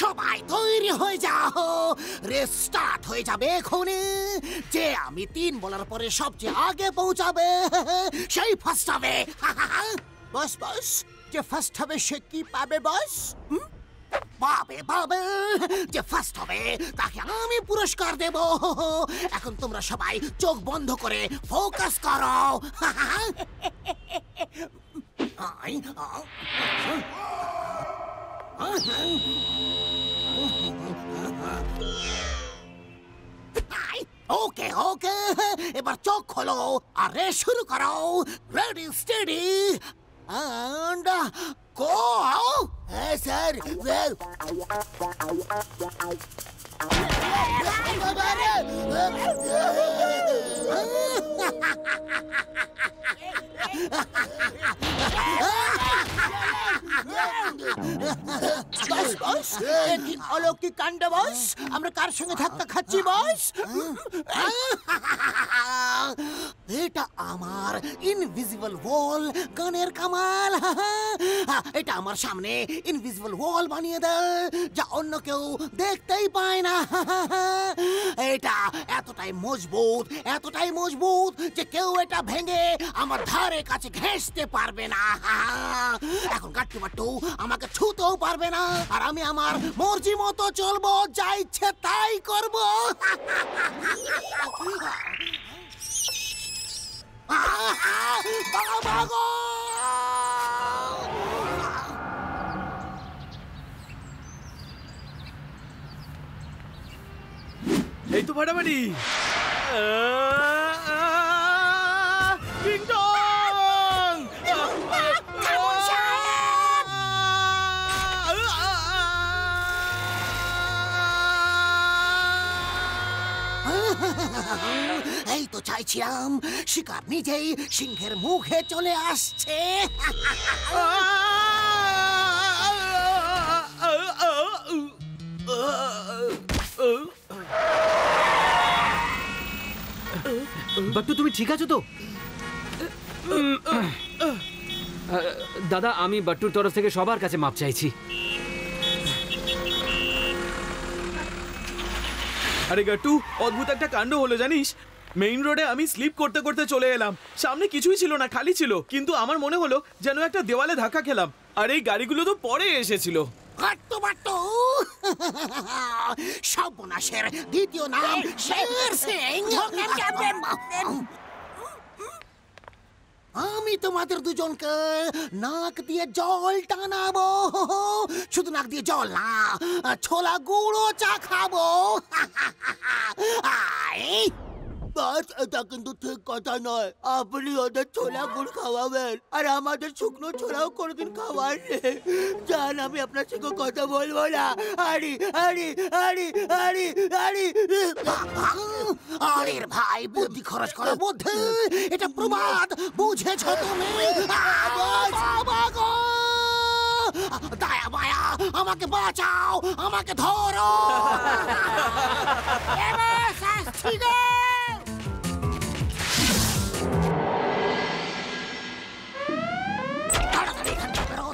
সবাই তৈরি হয়ে যাও, রেস স্টার্ট হয়ে যাবে এখনই। যে আমি 3 বলার পরে সবচেয়ে আগে পৌঁছাবে সেই ফার্স্ট হবে। বস বস, যে ফার্স্ট হবে সে কি পাবে বস? পাবে পাবে, যে ফার্স্ট হবে তাকে আমি পুরস্কার দেব। এখন তোমরা সবাই চোখ বন্ধ করে ফোকাস করো। ওকে ওকে, এবার চোখ খোলো আর রেস শুরু করো। Ready steady and go. Hey sir, well. বস বস, কি অলৌকিক কাণ্ড বস! আমরা কার সঙ্গে ধাক্কা খাচ্ছি বস? এটা আমার ইনভিজিবল ওয়াল গানের কামাল। এটা আমার সামনে ইনভিজিবল ওয়াল বানিয়ে দেয়, যা অন্য কেউ দেখতেই পায় না। এটা এতটাই মজবুত যে কেউ এটা ভেঙে আমার ধারে কাছে ঘেঁষতে পারবে না। এখন গাট্টু বাট্টু আমাকে ছুতেও পারবে না, আর আমি আমার মর্জি মতো চলবো, যা ইচ্ছে তাই করবো। এই তো ফাটাফাটি। এই তো চাইছিলাম, শিকার নিজেই সিংহের মুখে চলে আসছে। বাট্টু, তুমি ঠিক আছো তো? দাদা, আমি বাট্টুর তরফ থেকে সবার কাছে মাপ চাইছি। আরে গাট্টু, অদ্ভুত একটা কাণ্ড হলো জানিস। মেইন রোডে আমি স্লিপ করতে করতে চলে এলাম, সামনে কিছুই ছিল না, খালি ছিল, কিন্তু আমার মনে হলো যেন একটা দেওয়ালে ধাক্কা খেলাম। আর এই গাড়িগুলো তো পরে এসেছিল। সর্বনাশের দ্বিতীয় নাম শের সিং। আমি তোমাদের দুজনকে নাক দিয়ে জল টানাবো, শুধু নাক দিয়ে জল না, ছোলা গুঁড়ো চা খাবো। এটা কিন্তু ঠিক কথা নয়। আপনি ওদের ছোলা গুড় খাওয়াবেন আর আমাদের শুকনো ছোলাও কোনোদিন খাওয়ার নেই। জান, আমি আপনার সঙ্গে কথা বলবো না। আরে আরে আরে আরে আরে আরে ভাই, বুদ্ধি খরচ করো বুদ্ধি। এটা প্রমাদ, বুঝেছ তুমি? দয়া মায়া, আমাকে বাঁচাও, আমাকে ধরো।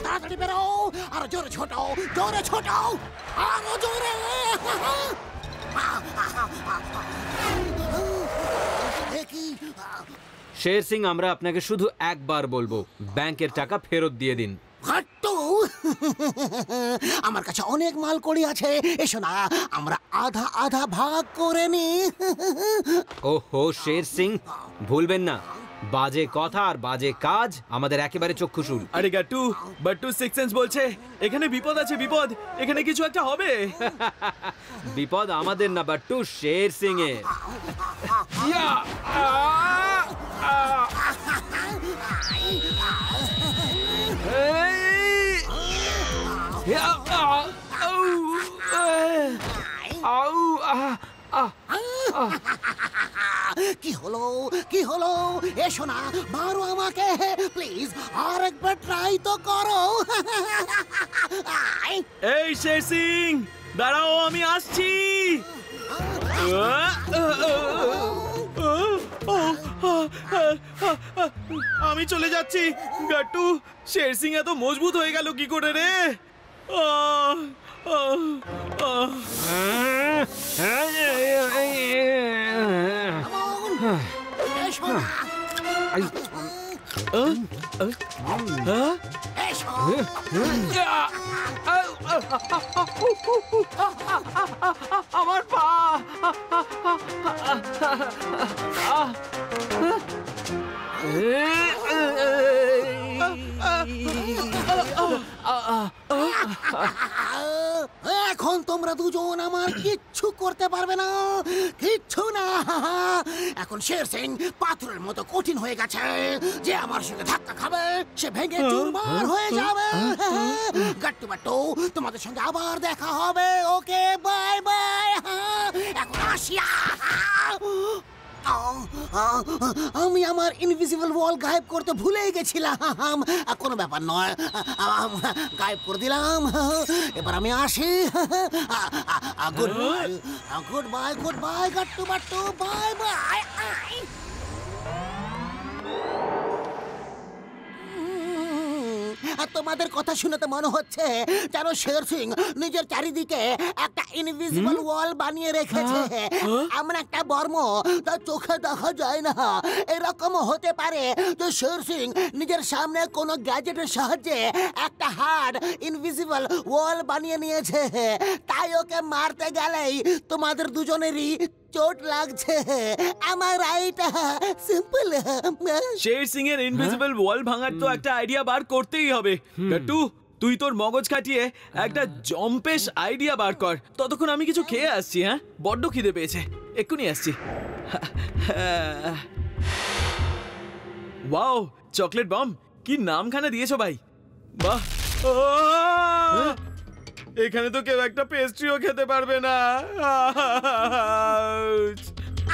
তাড়াতাড়ি বেরো, আরো জোরে ছোটো, জোরে ছোটো, আরো জোরে। শের সিং, আমরা আপনাকে শুধু একবার বলবো, ব্যাংকের টাকা ফেরত দিয়ে দিন। আমার কাছে অনেক মাল কড়ি আছে, এসো না আমরা আধা আধা ভাগ করে নি। ওহো শের সিং, ভুলবেন না, বাজে কথা আর বাজে কাজ আমাদের একেবারে চক্ষুশূল। আরে গাট্টু, বাট্টু সিক্স সেন্স বলছে এখানে বিপদ আছে, বিপদ, এখানে কিছু একটা হবে। বিপদ আমাদের না বাট্টু, শের সিং এর। কি হলো কি হলো? এসো না, মারো আমাকে প্লিজ, আর একবার ট্রাই তো করো। এই শের সিং, দাঁড়াও, আমি আসছি। আমি চলে যাচ্ছি। গাট্টু, শের সিং এত মজবুত হয়ে গেল কি করে রে? এসো না। এসো। আমার পা এখন তোমরা দুজন আমার কিচ্ছু করতে পারবে না, কিচ্ছু না। এখন শের সিং পাথরের মতো কঠিন হয়ে গেছে, যে আমার সঙ্গে ধাক্কা খাবে সে ভেঙে চুরমার হয়ে যাবে। গাট্টু বাট্টু, তোমাদের সঙ্গে আবার দেখা হবে। ওকে, বাই বাই। এখন আসিয়া আমি আমার ইনভিজিবল ওয়াল গায়েব করতে ভুলেই গেছিলাম। কোনো ব্যাপার নয়, গায়েব করে দিলাম। এবার আমি আসি। Good bye, good bye, good bye Gattu Battu, bye bye. আর তোমাদের কথা শুনে তো মনে হচ্ছে যেন শের সিং নিজের চারিদিকে একটা ইনভিজিবল ওয়াল বানিয়ে রেখেছে। এমন একটা বর্ম তার চোখে দেখা যায় না। এরকম হতে পারে যে শের সিং নিজের সামনে কোনো গ্যাজেটের সাহায্যে একটা হার্ড ইনভিজিবল ওয়াল বানিয়ে নিয়েছে, তাই ওকে মারতে গেলেই তোমাদের দুজনেরই চোট লাগছে। আমার রাইট? সিম্পল। শের সিং এর ইনভিজিবল ওয়াল ভাঙার তো একটা আইডিয়া বার করতেই হবে। গাট্টু, তুই তোর মগজ খাটিয়ে একটা জম্পেশ আইডিয়া বার কর। ততক্ষণ আমি কিছু খেয়ে আসছি। হ্যাঁ, বড্ড খিদে পেয়েছে, এক্ষুনি আসছি। ওয়াও, চকলেট বম, কি নামখানা দিয়েছো ভাই, বাহ। এখানে তো কেউ একটা পেস্ট্রিও খেতে পারবে না।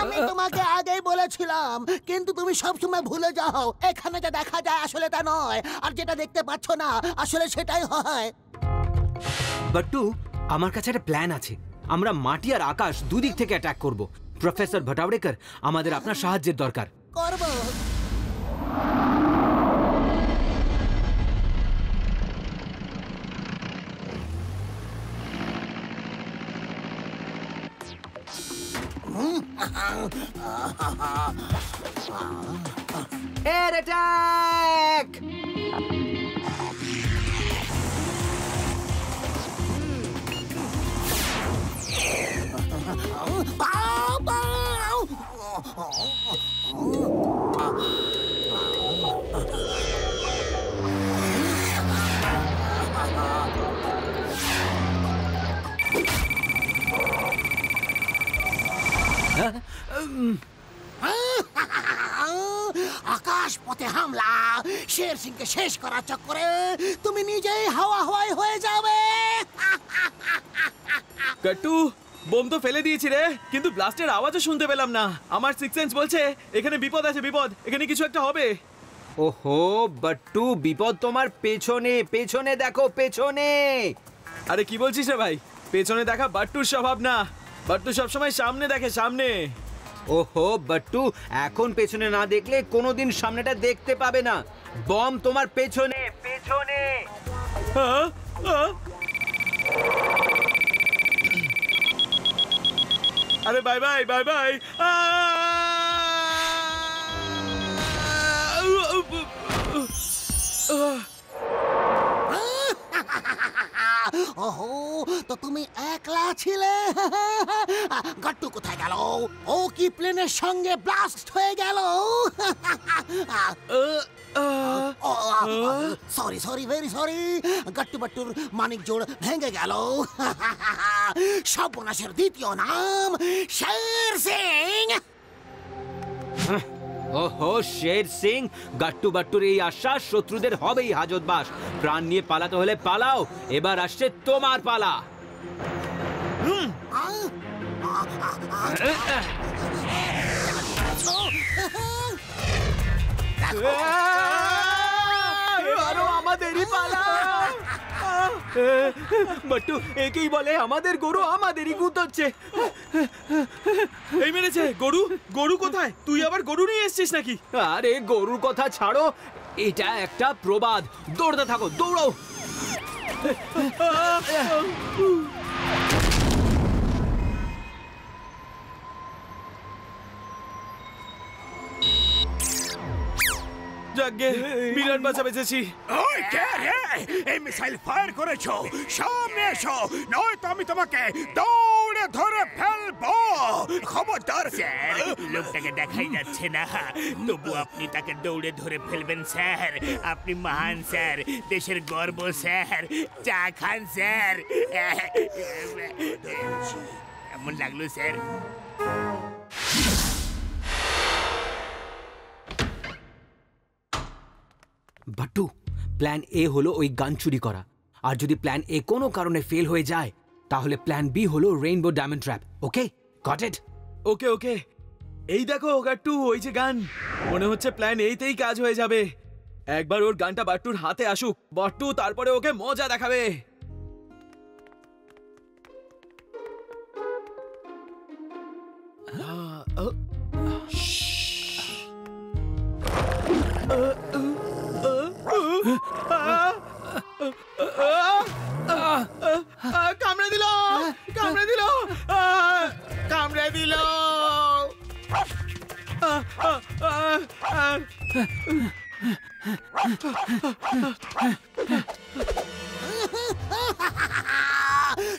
আমি তোমাকে আগেই বলেছিলাম, কিন্তু তুমি সবসময় ভুলে যাও। এখানে যা দেখা যায় আসলে তা নয়, আর যেটা দেখতে পাচ্ছ না আসলে সেটাই হয়। বাট্টু, আমার কাছে একটা প্ল্যান আছে। আমরা মাটি আর আকাশ দুদিক থেকে অ্যাটাক করব। প্রফেসর ভটাওড়েকর, আমাদের আপনার সাহায্যের দরকার। করব। এর অ্যাটাক! আকাশ পথে হামলা, শের সিংকে শেষ করার চক্করে তুমি নিজেই হাওয়া হাওয়াই হয়ে যাবে। গাট্টু, বোম তো ফেলে দিয়েছি রে, কিন্তু ব্লাস্টের আওয়াজও শুনতে পেলাম না। আমার সিক্স সেন্স বলছে এখানে বিপদ আছে, বিপদ, এখানে কিছু একটা হবে। ওহো বাট্টু, বিপদ তোমার পেছনে, পেছনে দেখো, পেছনে। আরে কি বলছিস রে ভাই, পেছনে দেখা বাট্টুর স্বভাব না। বাট্টু সবসময় সামনে দেখে, সামনে। ওহো বাট্টু, এখন পেছনে না দেখলে কোনোদিন সামনেটা দেখতে পাবে না। বম তোমার পেছনে, পেছনে। হ্যাঁ, হ্যাঁ। আরে বাই বাই, বাই বাই। ওহো, তো তুমি একলা ছিলে? গাট্টু কোথায় গেল? ও কি প্লেনের সঙ্গে ব্লাস্ট হয়ে গেল? Sorry sorry, very sorry. Gattu বাট্টুর মানিক জোড় ভেঙে গেল। সর্বনাশের দ্বিতীয় নাম শের সিং। ওহো শের সিং, গাট্টু বাট্টুর এই আশ্বাস শত্রুদের হবেই হাজতবাস। প্রাণ নিয়ে পালাতে হলে পালাও, এবার আসছে তোমার পালা। আরো আমাদেরই পালা। বাট্টু, একেই বলে আমাদের গরু আমাদেরই গুতোচ্ছে। এই মেরেছে। গরু? গরু কোথায়? তুই আবার গরু নিয়ে এসেছিস নাকি? আরে গরুর কথা ছাড়ো, এটা একটা প্রবাদ। দৌড়তে থাকো, দৌড়াও। যাকগে, বিরাট বাঁচা বেঁচেছি। ওই কে রে? এই মিসাইল ফায়ার করেছো, সামনে এসো, নয়তো আমি তোমাকে দৌড়ে ধরে ফেলবো। খবরদার। স্যার, লোকটাকে দেখাই যাচ্ছে না, তবু আপনি তাকে দৌড়ে ধরে ফেলবেন স্যার। আপনি মহান স্যার, দেশের গর্ব স্যার। চা খান স্যার। কেমন লাগলো স্যার? বাট্টু, প্ল্যান এ হলো ওই গান চুরি করা, আর যদি প্ল্যান এ কোনো কারণে ফেল হয়ে যায় তাহলে প্ল্যান বি হলো rainbow diamond trap. Okay, got it? Okay okay, এই দেখো গাট্টু, ওই যে গান। মনে হচ্ছে প্ল্যান এইতেই কাজ হয়ে যাবে। একবার ওর গানটা বাট্টুর হাতে আসুক, বাট্টু তারপরে ওকে মজা দেখাবে। কামড়ে দিল, কামড়ে দিল, কামড়ে দিল।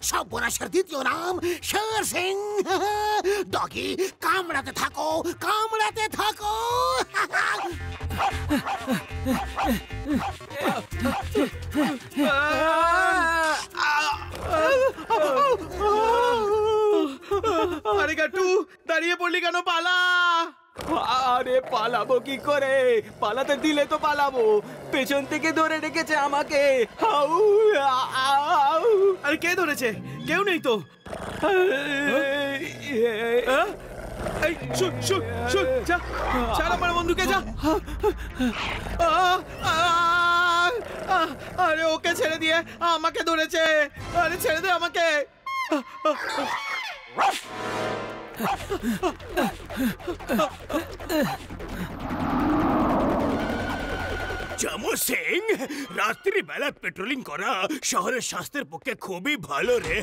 সর্বনাশের দ্বিতীয় নাম শের সিং। ডগি, কামড়াতে থাকো, কামড়াতে থাকো। আরে গাট্টু, দাঁড়িয়ে পড়লি কেন? পালা। আরে পালাবো কি করে? পালাতে দিলে তো পালাবো, পেছন থেকে ধরে রেখেছে আমাকে। আরে কে ধরেছে? কেউ নেই তো। এই শুট শুট শুট, যা, ছাড় আমার বন্ধুকে, যা। আরে ওকে ছেড়ে দিয়ে আমাকে ধরেছে। আরে ছেড়ে দে আমাকে। জামু সিং, রাত্রি বেলা পেট্রোলিং করা শহরের স্বাস্থ্যের পক্ষে খুবই ভালো রে।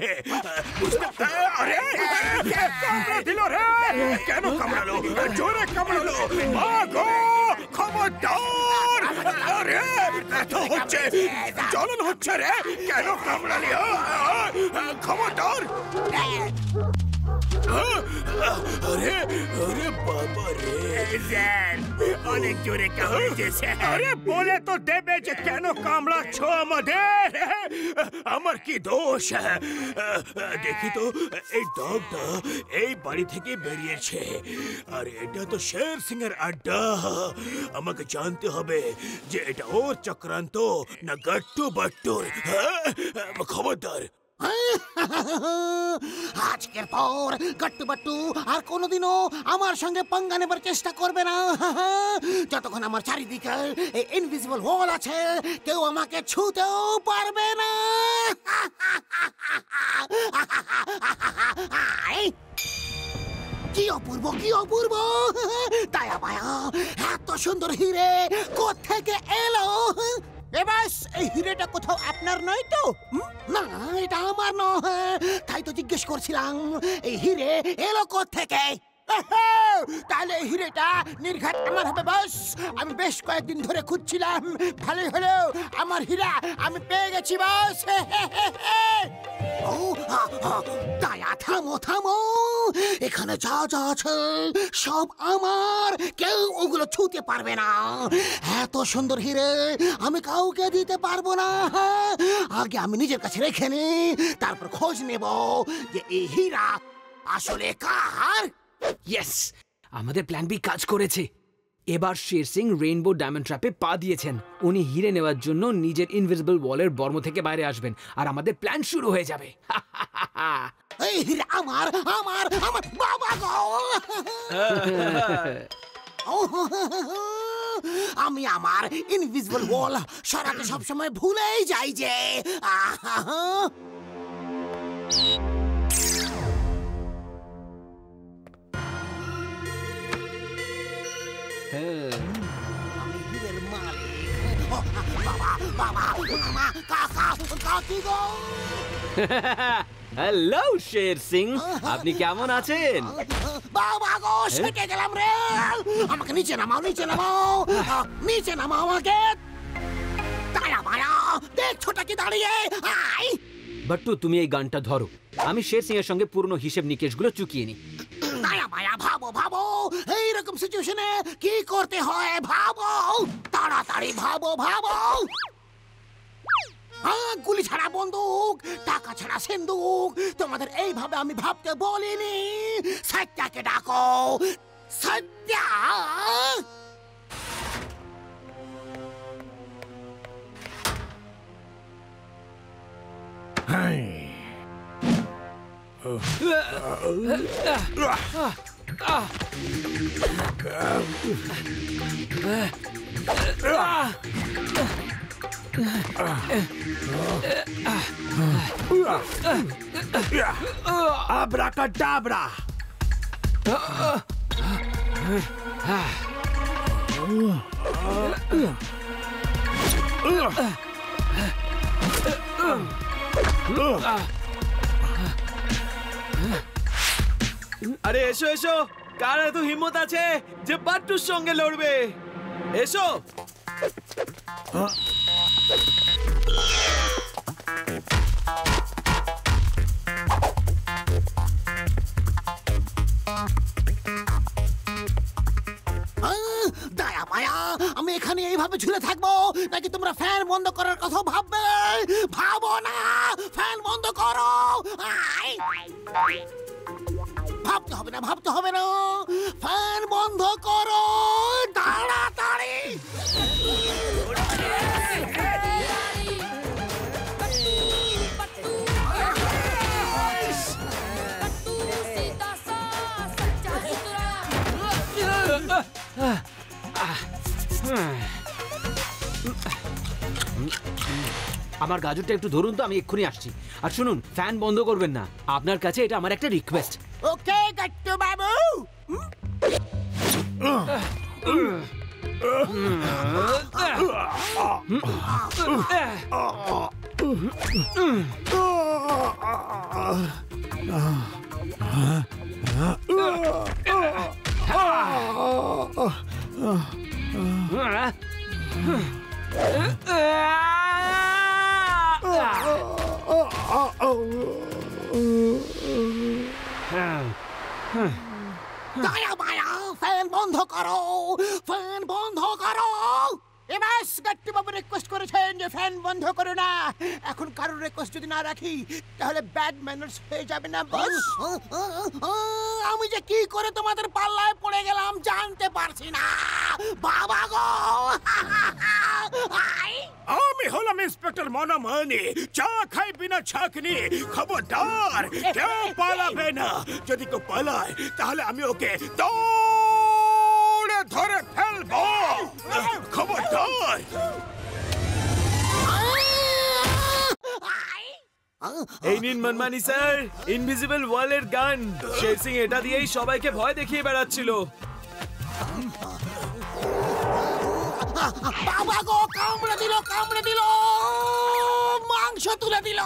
বুঝতে? আরে কামড়া দিল রে। কেন কামড়ালো? জোরে কামড়ালো। মাগো, খবরদার। আরে ব্যথা হচ্ছে, জ্বলন হচ্ছে রে। কেন কামড়ালি? খবরদার। আরে আরে বাবা রে, স্যার, অনেক জোরে কামড়েছে স্যার। আরে বলে তো দেবে যে কেন কামড়াচ্ছ আমাদের। আমার কি দোষ? দেখি তো, এই ডগটা এই বাড়ি থেকে বেরিয়েছে, আর এটা তো শের সিং এর আড্ডা। আমাকে জানতে হবে যে এটা ওর চক্রান্ত না গাট্টু বাট্টুর। খবরদার। আজকের পর গাট্টু বাট্টু আর কোনোদিনও আমার সঙ্গে পাঙ্গা নেবার চেষ্টা করবে না। যতক্ষণ আমার চারিদিকে এই ইনভিজিবল ওয়াল আছে, কেউ আমাকে ছুঁতেও পারবে না। কি অপূর্ব, কি অপূর্ব! দয়া মায়া, এত সুন্দর হিরে কোত্থেকে এলো? এবার এই হিরেটা কোথাও আপনার নয় তো? না, এটা আমার নয়। তাই তো জিজ্ঞেস করছিলাম, এই হিরে এলো কোত্থেকে? তাহলে এই হিরেটা নির্ঘাত আমার হবে বস। আমি বেশ কয়েকদিন ধরে খুঁজছিলাম, ভালোই হলো আমার হীরা আমি পেয়ে গেছি বস। দয়া, থামো থামো। এখানে যা যা আছে সব আমার, কেউ ওগুলো ছুঁতে পারবে না। এত সুন্দর হিরে আমি কাউকে দিতে পারবো না। আগে আমি নিজের কাছে রেখে নি, তারপর খোঁজ নেব যে এই হীরা আসলে কার। ইয়েস, আমাদের প্ল্যান বি কাজ করেছে। এবার শের সিং রেইনবো ডায়মন্ড ট্র্যাপে পা দিয়েছেন। উনি হিরে নেওয়ার জন্য নিজের ইনভিজিবল ওয়ালের বর্ম থেকে বাইরে আসবেন, আর আমাদের প্ল্যান শুরু হয়ে যাবে। এই হিরে আমার, আমার, আমার বাবা গো। আমি আমার ইনভিজিবল ওয়াল সরাতে সবসময় ভুলেই যাই যে। আমি হীরের মালিক। বাবা বাবা মামা কাকা কাকি গো হ্যালো শের সিং, আপনি কেমন আছেন? বাবা গো সেটে গেলাম রে। আমাকে নিচে নামাও, নিচে নামাও, নিচে নামাও আমাকে। দাঁড়া মায়া, দেখছোটা কি দাঁড়িয়ে? আই বাট্টু, তুমি এই গানটা ধরো, আমি শের সিং এর সঙ্গে পুরনো হিসেব নিকেশগুলো চুকিয়ে নি। দাঁড়া মায়া, ভাবো ভাবো এইরকম সিচুয়েশনে কি করতে হয় ভাবো, তাড়াতাড়ি ভাবো ভাবো। গুলি ছাড়া বন্দুক, টাকা ছাড়া সিন্দুক, তোমাদের এইভাবে আমি ভাবতে বলিনি। সত্যাকে ডাকো, সত্যা। আব্রাকাডাব্রা। আরে এসো এসো, কার এত হিম্মত আছে যে বাট্টুর সঙ্গে লড়বে? এসো। দয়া মায়া, আমি এখানে এইভাবে ঝুলে থাকবো নাকি তোমরা ফ্যান বন্ধ করার কথা ভাববে? ভাবো না, ফ্যান বন্ধ করো। ভাবতে হবে না, ভাবতে হবে না, ফ্যান বন্ধ করো তাড়াতাড়ি। আমার গাজরটা একটু ধরুন তো, আমি এক্ষুনি আসছি। আর শুনুন, ফ্যান বন্ধ করবেন না, আপনার কাছে এটা আমার একটা রিকোয়েস্ট। ওকে গট্টু বাবু। দয়া মায়া, ফ্যান বন্ধ করো, ফ্যান বন্ধ করো। এবার গট্টু বাবু রিকোয়েস্ট করেছেন যে ফ্যান বন্ধ করো না। এখন কারোর রিকোয়েস্ট যদি না রাখি তাহলে ব্যাড ম্যানার্স হয়ে যাবে না বস। আমি যে কি করে তোমাদের পাল্লায় পড়ে গেলাম জানতে পারছি না বাবা গো। আমি হলাম ইন্সপেক্টর মনামানি, চা খাই বিনা ছাকনি। খবরদার, কেউ পালাবে না। যদি কেউ পালায় তাহলে আমি ওকে দৌড়ে ধরে ফেলবো। খবরদার। এই নিন মনমানি স্যার, ইনভিজিবল ওয়ালের গান। শের সিং এটা দিয়েই সবাইকে ভয় দেখিয়ে বেড়াচ্ছিল। বাবা গো, কামড়ে দিল, কামড়ে দিল, মাংস তুলে দিল।